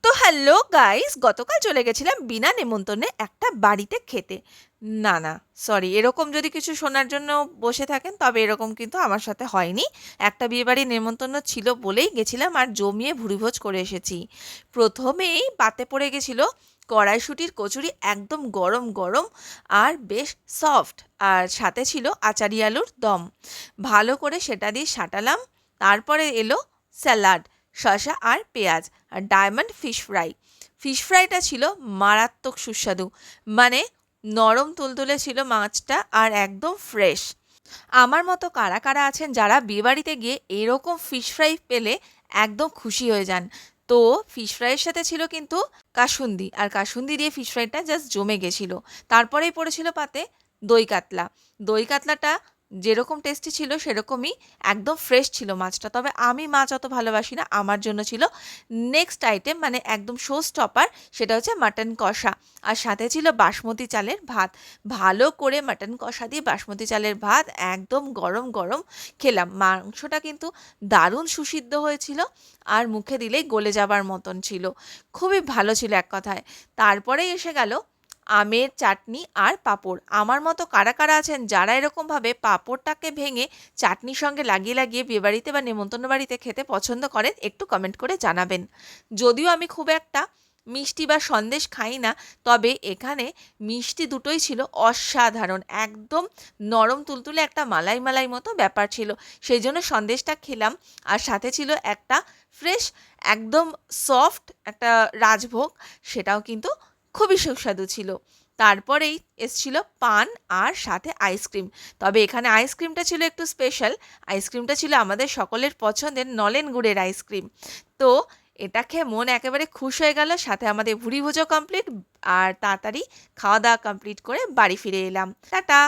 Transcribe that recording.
তো hello guys, গতকাল চলে গেছিলাম বিনা নেমন্তন্নে একটা বাড়িতে খেতে। না না, সরি, এরকম যদি কিছু শোনার জন্য বসে থাকেন তবে এরকম কিন্তু আমার সাথে হয়নি। একটা বিয়েবাড়ির নেমন্তন্ন ছিল বলেই গেছিলাম আর জমিয়ে ভুরিভোজ করে এসেছি। প্রথমেই পাতে পড়ে গেছিল কড়াইশুঁটির কচুরি, একদম গরম গরম আর বেশ সফট, আর সাথে ছিল আচারি আলুর দম। ভালো করে সেটা দিয়ে সাঁটালাম। তারপরে এলো স্যালাড, শসা আর পেঁয়াজ, আর ডায়মন্ড ফিশ ফ্রাই। ফিশ ফ্রাইটা ছিল মারাত্মক সুস্বাদু, মানে নরম তুলতুলে ছিল মাছটা আর একদম ফ্রেশ। আমার মতো কারা কারা আছেন যারা বিয়েবাড়িতে গিয়ে এরকম ফিশ ফ্রাই পেলে একদম খুশি হয়ে যান? তো ফিশ ফ্রাইয়ের সাথে ছিল কিন্তু কাসুন্দি, আর কাসুন্দি দিয়ে ফিশ ফ্রাইটা জাস্ট জমে গেছিল। তারপরেই পড়েছিল পাতে দই কাতলা। দই কাতলাটা যেরকম টেস্টি ছিল সেরকমই একদম ফ্রেশ ছিল মাছটা, তবে আমি মাছ অত ভালোবাসি না। আমার জন্য ছিল নেক্সট আইটেম, মানে একদম শো স্টপার, সেটা হচ্ছে মাটন কষা। আর সাথে ছিল বাসমতি চালের ভাত। ভালো করে মাটন কষা দিয়ে বাসমতি চালের ভাত একদম গরম গরম খেলাম। মাংসটা কিন্তু দারুণ সুসিদ্ধ হয়েছিল, আর মুখে দিলেই গলে যাবার মতন ছিল। খুবই ভালো ছিল এক কথায়। তারপরেই এসে গেল আমের চাটনি আর পাঁপড়। আমার মতো কারা কারা আছেন যারা এরকমভাবে পাঁপড়টাকে ভেঙে চাটনির সঙ্গে লাগিয়ে লাগিয়ে বিয়েবাড়িতে বা নেমন্তন্ন বাড়িতে খেতে পছন্দ করেন, একটু কমেন্ট করে জানাবেন। যদিও আমি খুব একটা মিষ্টি বা সন্দেশ খাই না, তবে এখানে মিষ্টি দুটোই ছিল অসাধারণ, একদম নরম তুলতুলে একটা মালাই মালাই মতো ব্যাপার ছিল। সেই জন্য সন্দেশটা খেলাম। আর সাথে ছিল একটা ফ্রেশ, একদম সফট একটা রাজভোগ, সেটাও কিন্তু খুবই সুস্বাদু ছিল। তারপরেই এসছিল পান আর সাথে আইসক্রিম। তবে এখানে আইসক্রিমটা ছিল একটু স্পেশাল। আইসক্রিমটা ছিল আমাদের সকলের পছন্দের নলেন গুড়ের আইসক্রিম। তো এটা খেয়ে মন একেবারে খুশ হয়ে গেল। সাথে আমাদের ভুরিভোজও কমপ্লিট, আর তাড়াতাড়ি খাওয়া দাওয়া কমপ্লিট করে বাড়ি ফিরে এলাম। টাটা।